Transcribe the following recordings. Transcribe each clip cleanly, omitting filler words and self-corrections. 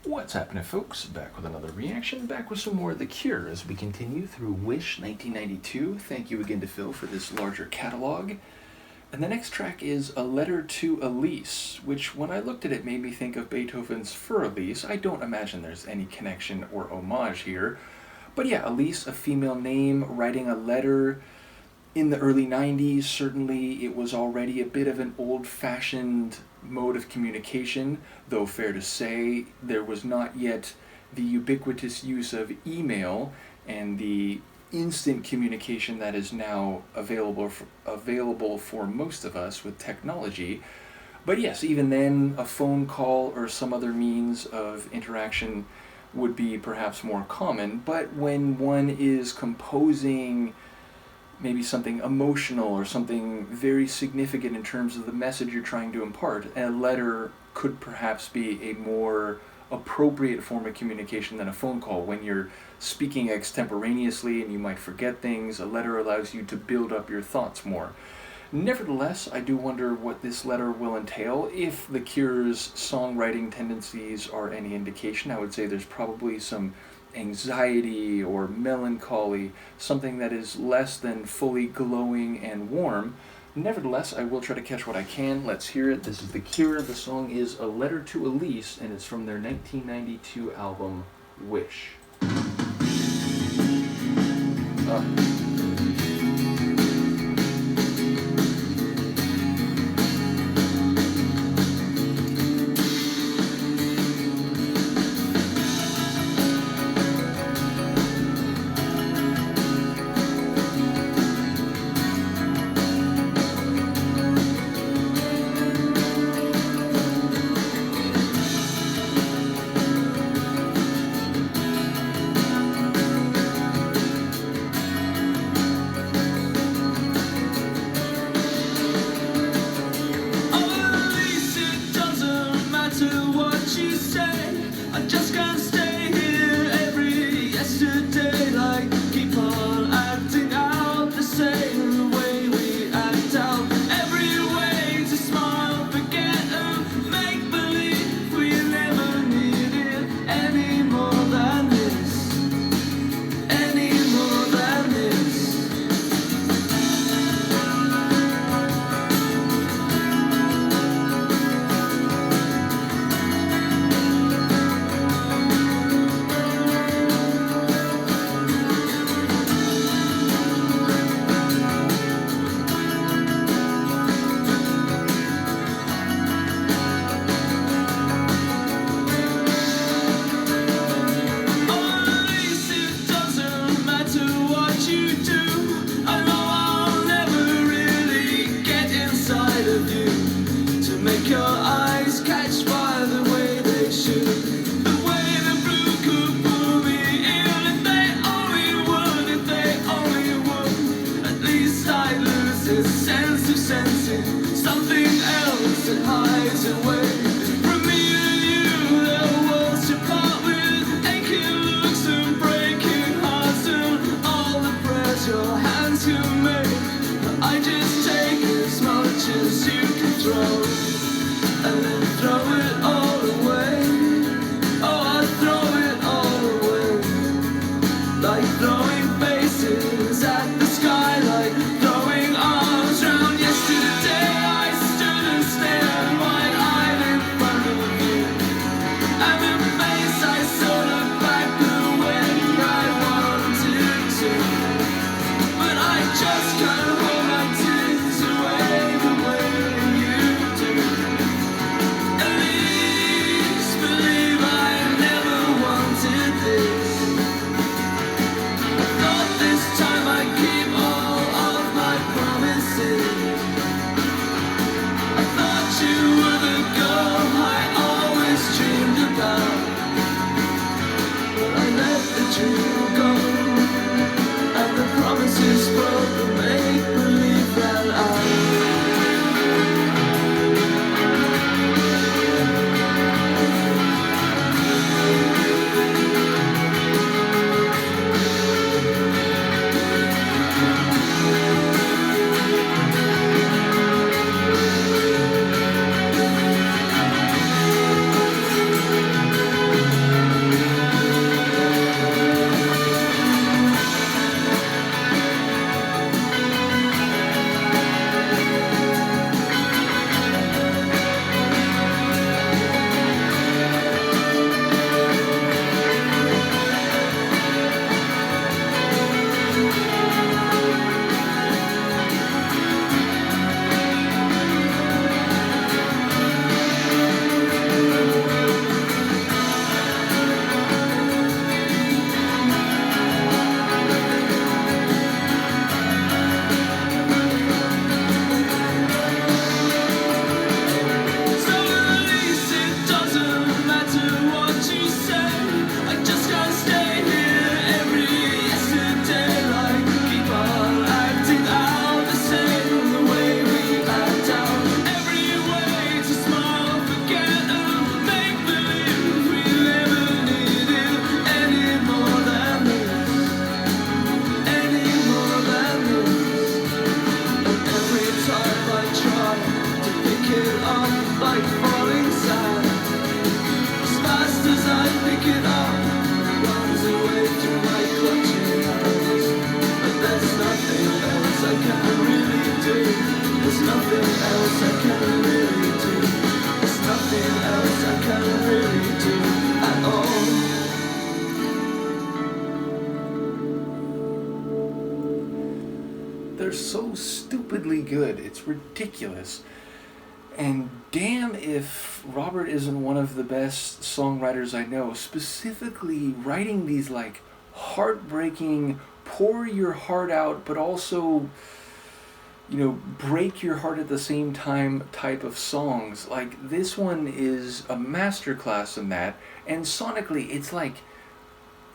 What's happening, folks? Back with another reaction, back with some more of The Cure as we continue through Wish 1992. Thank you again to Phil for this larger catalog. And the next track is A Letter to Elise, which when I looked at it made me think of Beethoven's For Elise. I don't imagine there's any connection or homage here. But yeah, Elise, a female name, writing a letter. In the early 90s, certainly it was already a bit of an old-fashioned mode of communication, though fair to say there was not yet the ubiquitous use of email and the instant communication that is now available for most of us with technology. But yes, even then, a phone call or some other means of interaction would be perhaps more common. But when one is composing maybe something emotional or something very significant in terms of the message you're trying to impart, a letter could perhaps be a more appropriate form of communication than a phone call. When you're speaking extemporaneously and you might forget things, a letter allows you to build up your thoughts more. Nevertheless, I do wonder what this letter will entail. If The Cure's songwriting tendencies are any indication, I would say there's probably some anxiety or melancholy, something that is less than fully glowing and warm. Nevertheless, I will try to catch what I can. Let's hear it. This is The Cure. The song is A Letter to Elise, and it's from their 1992 album, Wish. They're so stupidly good. It's ridiculous. And damn if Robert isn't one of the best songwriters I know, specifically writing these like heartbreaking, pour your heart out, but also, you know, break your heart at the same time type of songs. Like, this one is a masterclass in that. And sonically, it's like,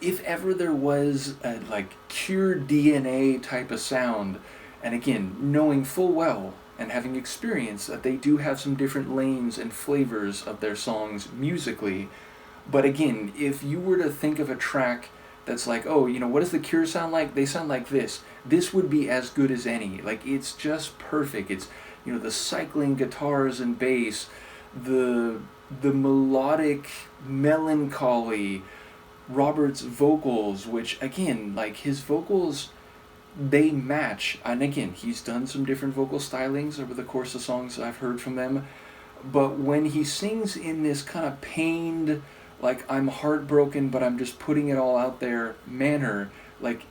if ever there was a like Cure DNA type of sound, and again, knowing full well and having experience that they do have some different lanes and flavors of their songs musically, but again, if you were to think of a track that's like, oh, you know, what does the Cure sound like? They sound like this. This would be as good as any. Like, it's just perfect. It's, you know, the cycling guitars and bass, the melodic melancholy, Robert's vocals, which again, like, his vocals, they match. And again, he's done some different vocal stylings over the course of songs I've heard from them, but when he sings in this kind of pained, like, I'm heartbroken but I'm just putting it all out there manner, like,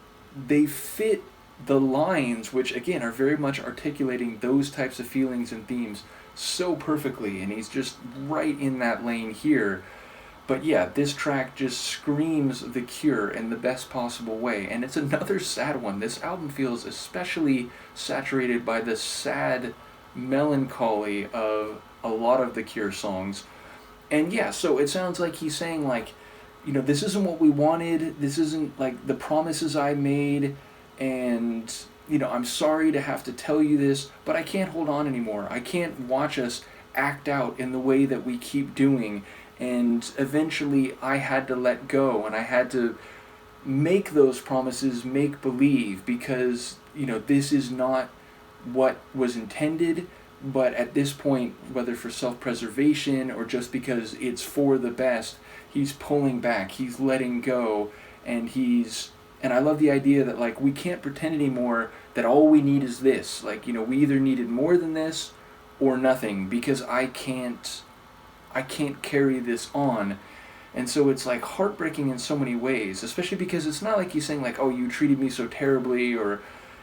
they fit the lines, which again are very much articulating those types of feelings and themes so perfectly, and he's just right in that lane here. But yeah, this track just screams The Cure in the best possible way, and it's another sad one. This album feels especially saturated by the sad melancholy of a lot of The Cure songs. And yeah, so it sounds like he's saying, like, you know, this isn't what we wanted, this isn't like the promises I made, and, you know, I'm sorry to have to tell you this, but I can't hold on anymore. I can't watch us act out in the way that we keep doing. And eventually I had to let go, and I had to make those promises make believe, because, you know, this is not what was intended. But at this point, whether for self-preservation or just because it's for the best, he's pulling back, he's letting go, and I love the idea that, like, we can't pretend anymore that all we need is this. Like, you know, we either needed more than this or nothing, because I can't carry this on. And so it's like heartbreaking in so many ways, especially because it's not like he's saying, like, oh, you treated me so terribly, or,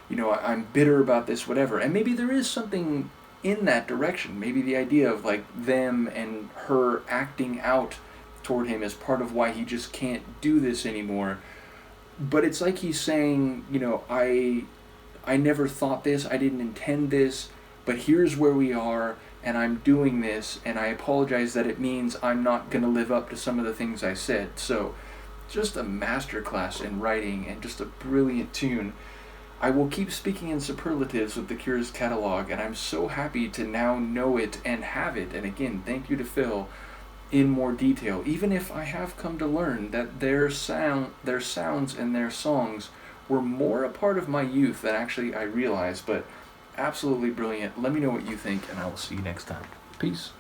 you know, I'm bitter about this, whatever. And maybe there is something in that direction. Maybe the idea of, like, them and her acting out toward him is part of why he just can't do this anymore. But it's like he's saying, you know, I never thought this, I didn't intend this, but here's where we are, and I'm doing this, and I apologize that it means I'm not going to live up to some of the things I said. So, just a masterclass in writing, and just a brilliant tune. I will keep speaking in superlatives with The Cure's catalog, and I'm so happy to now know it and have it. And again, thank you to Phil in more detail, even if I have come to learn that their sounds and their songs were more a part of my youth than actually I realized. But absolutely brilliant. Let me know what you think, and I will see you next time. Peace.